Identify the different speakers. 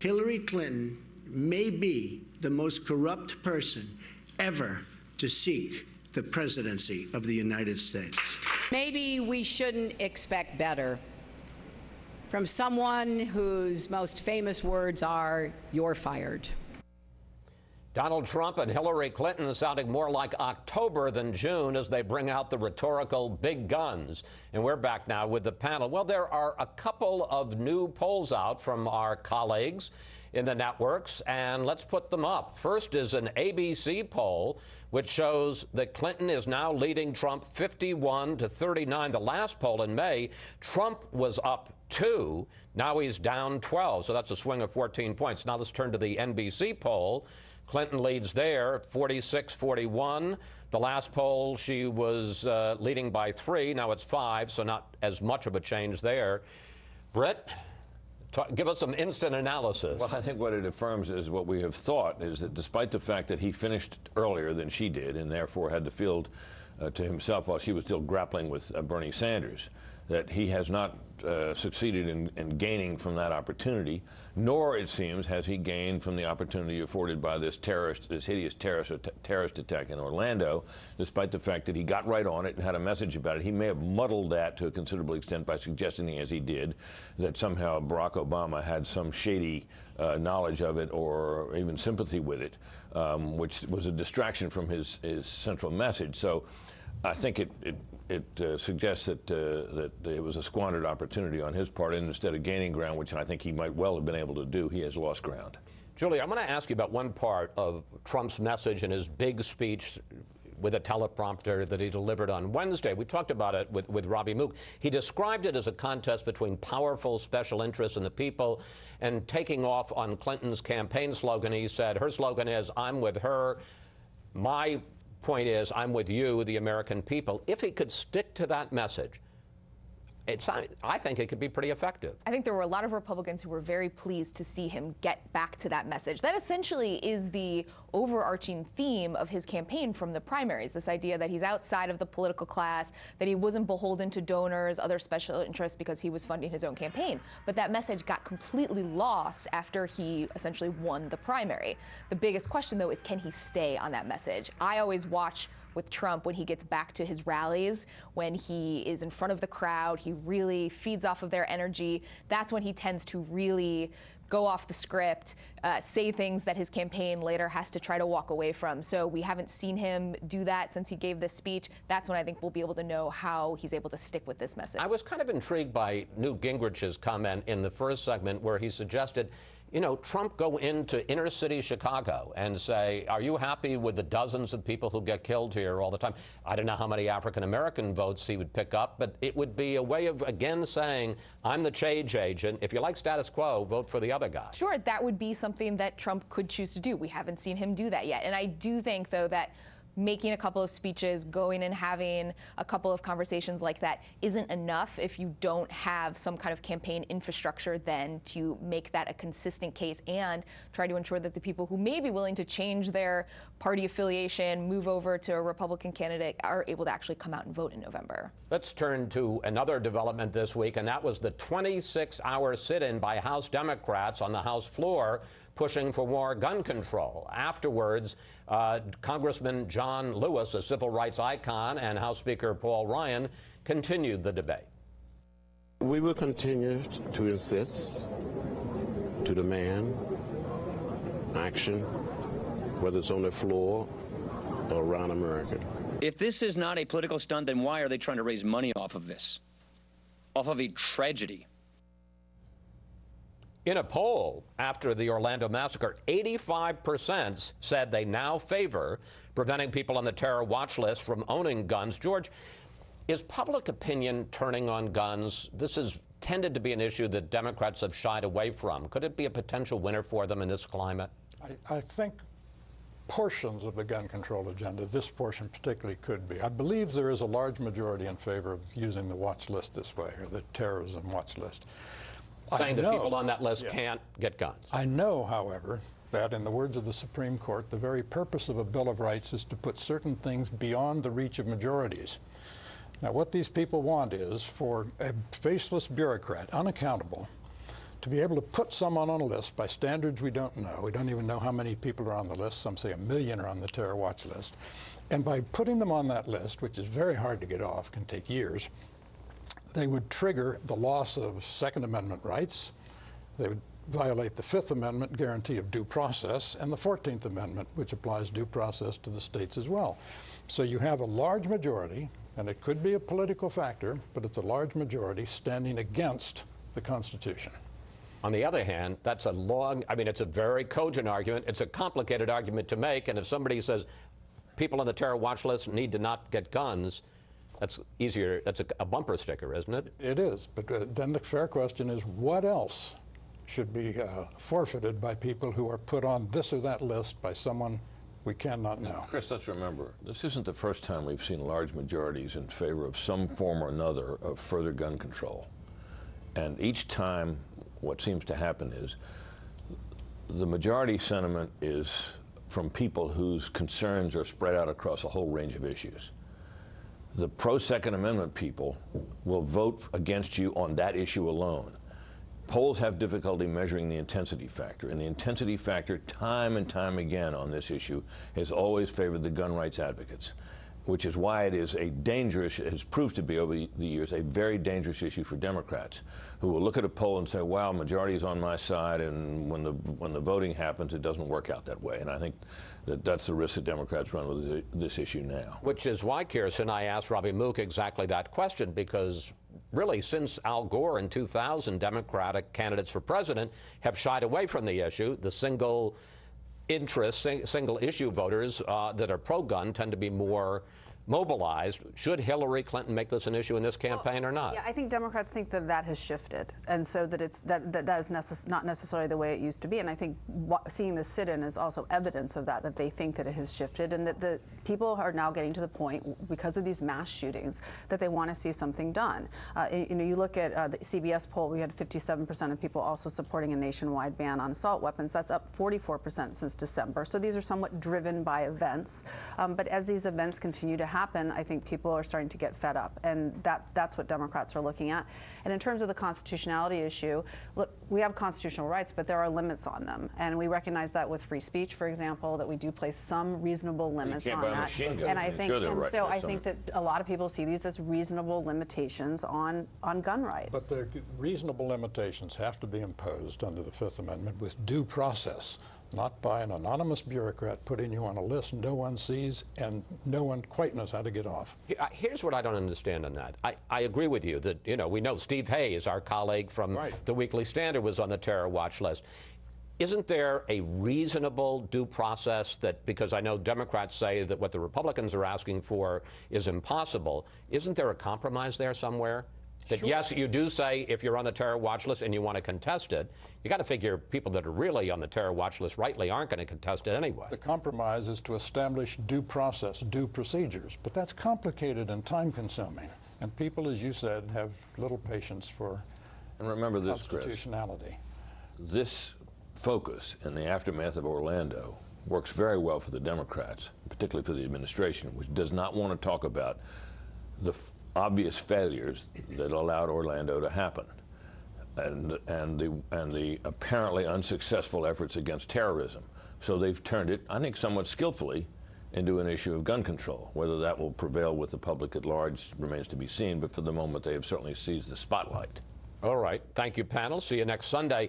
Speaker 1: Hillary Clinton may be the most corrupt person ever to seek the presidency of the United States.
Speaker 2: Maybe we shouldn't expect better from someone whose most famous words are, "You're fired."
Speaker 3: Donald Trump and Hillary Clinton sounding more like October than June as they bring out the rhetorical big guns. And we're back now with the panel. Well, there are a couple of new polls out from our colleagues in the networks, and let's put them up. First is an ABC poll, which shows that Clinton is now leading Trump 51-39. The last poll in May, Trump was up 2. Now he's down 12, so that's a swing of 14 points. Now let's turn to the NBC poll. Clinton leads there, 46-41. The last poll, she was leading by 3. Now it's 5, so not as much of a change there. Brit, give us some instant analysis.
Speaker 4: Well, I think what it affirms is what we have thought, is that despite the fact that he finished earlier than she did and therefore had the field to himself while she was still grappling with Bernie Sanders, that he has not succeeded in gaining from that opportunity, nor, it seems, has he gained from the opportunity afforded by this hideous terrorist attack in Orlando, despite the fact that he got right on it and had a message about it. He may have muddled that to a considerable extent by suggesting, as he did, that somehow Barack Obama had some shady knowledge of it or even sympathy with it, which was a distraction from his central message. So I think it suggests that it was a squandered opportunity on his part, and instead of gaining ground, which I think he might well have been able to do, he has lost ground.
Speaker 3: Julie, I'm going to ask you about one part of Trump's message in his big speech with a teleprompter that he delivered on Wednesday. We talked about it with Robbie Mook. He described it as a contest between powerful special interests and the people, and taking off on Clinton's campaign slogan, he said her slogan is, "I'm with her. My point is, I'm with you, the American people." If he could stick to that message, I think it could be pretty effective.
Speaker 5: I think there were a lot of Republicans who were very pleased to see him get back to that message. That essentially is the overarching theme of his campaign from the primaries, this idea that he's outside of the political class, that he wasn't beholden to donors, other special interests, because he was funding his own campaign. But that message got completely lost after he essentially won the primary. The biggest question, though, is can he stay on that message? I always watch with Trump when he gets back to his rallies, when he is in front of the crowd, he really feeds off of their energy. That's when he tends to really go off the script, say things that his campaign later has to try to walk away from. So we haven't seen him do that since he gave this speech. That's when I think we'll be able to know how he's able to stick with this message.
Speaker 3: I was kind of intrigued by Newt Gingrich's comment in the first segment where he suggested, you know, Trump go into inner city Chicago and say, are you happy with the dozens of people who get killed here all the time? I don't know how many African-American votes he would pick up, but it would be a way of, again, saying, I'm the change agent. If you like status quo, vote for the other guy.
Speaker 5: Sure, that would be something that Trump could choose to do. We haven't seen him do that yet. And I do think, though, that making a couple of speeches, going and having a couple of conversations like that isn't enough if you don't have some kind of campaign infrastructure then to make that a consistent case and try to ensure that the people who may be willing to change their party affiliation, move over to a Republican candidate, are able to actually come out and vote in November.
Speaker 3: Let's turn to another development this week, and that was the 26-hour sit-in by House Democrats on the House floor pushing for more gun control. Afterwards, Congressman John Lewis, a civil rights icon, and House Speaker Paul Ryan continued the debate.
Speaker 6: We will continue to insist, to demand action, whether it's on the floor or around America.
Speaker 7: If this is not a political stunt, then why are they trying to raise money off of this? Off of a tragedy?
Speaker 3: In a poll after the Orlando massacre, 85% said they now favor preventing people on the terror watch list from owning guns. George, is public opinion turning on guns? This has tended to be an issue that Democrats have shied away from. Could it be a potential winner for them in this climate?
Speaker 8: I think portions of the gun control agenda, this portion particularly, could be. I believe there is a large majority in favor of using the watch list this way, or the terrorism watch list.
Speaker 3: Saying that people on that list can't get guns.
Speaker 8: I know, however, that in the words of the Supreme Court, the very purpose of a Bill of Rights is to put certain things beyond the reach of majorities. Now, what these people want is for a faceless bureaucrat, unaccountable, to be able to put someone on a list by standards we don't know. We don't even know how many people are on the list. Some say 1 million are on the terror watch list. And by putting them on that list, which is very hard to get off, can take years, they would trigger the loss of Second Amendment rights. They would violate the Fifth Amendment guarantee of due process and the 14th Amendment, which applies due process to the states as well. So you have a large majority, and it could be a political factor, but it's a large majority standing against the Constitution.
Speaker 3: On the other hand, that's a long, I mean, it's a very cogent argument. It's a complicated argument to make. And if somebody says people on the terror watch list need to not get guns, that's easier. That's a bumper sticker, isn't it?
Speaker 8: It is. But then the fair question is, what else should be forfeited by people who are put on this or that list by someone we cannot know?
Speaker 4: Chris, let's remember, this isn't the first time we've seen large majorities in favor of some form or another of further gun control. And each time, what seems to happen is the majority sentiment is from people whose concerns are spread out across a whole range of issues. The pro-Second Amendment people will vote against you on that issue alone. Polls have difficulty measuring the intensity factor, and the intensity factor, time and time again on this issue, has always favored the gun rights advocates, which is why it is a dangerous, it has proved to be over the years, a very dangerous issue for Democrats, who will look at a poll and say, wow, majority is on my side, and when the voting happens, it doesn't work out that way. And I think that's the risk that Democrats run with this issue now.
Speaker 3: Which is why, Kirsten, I asked Robbie Mook exactly that question, because really, since Al Gore in 2000, Democratic candidates for president have shied away from the issue. The single issue voters that are pro-gun tend to be more mobilized. Should Hillary Clinton make this an issue in this campaign or not?
Speaker 9: Yeah, I think Democrats think that that has shifted, and so that it's that is not necessarily the way it used to be. And I think seeing the sit-in is also evidence of that they think that it has shifted, and that the people are now getting to the point, because of these mass shootings, that they want to see something done. You look at the CBS poll, we had 57% of people also supporting a nationwide ban on assault weapons. That's up 44% since December. So these are somewhat driven by events. But as these events continue to happen, I think people are starting to get fed up, and that's what Democrats are looking at. And in terms of the constitutionality issue, look, we have constitutional rights, but there are limits on them, and we recognize that with free speech, for example, that we do place some reasonable limits on that. And I think, I think that a lot of people see these as reasonable limitations on gun rights.
Speaker 8: But the reasonable limitations have to be imposed under the Fifth Amendment with due process, not by an anonymous bureaucrat putting you on a list no one sees and no one quite knows how to get off.
Speaker 3: Here's what I don't understand on that. I agree with you that, we know Steve Hayes, our colleague from the Weekly Standard, was on the terror watch list. Isn't there a reasonable due process that, because I know Democrats say that what the Republicans are asking for is impossible, isn't there a compromise there somewhere? That yes, you do say if you're on the terror watch list and you want to contest it, you got to figure people that are really on the terror watch list rightly aren't going to contest it anyway.
Speaker 8: The compromise is to establish due process, due procedures, but that's complicated and time-consuming. And people, as you said, have little patience for constitutionality.
Speaker 4: Chris, this focus in the aftermath of Orlando works very well for the Democrats, particularly for the administration, which does not want to talk about the obvious failures that allowed Orlando to happen, and the apparently unsuccessful efforts against terrorism. So they've turned it, I think, somewhat skillfully into an issue of gun control. Whether that will prevail with the public at large remains to be seen, but for the moment they have certainly seized the spotlight.
Speaker 3: All right. Thank you, panel. See you next Sunday.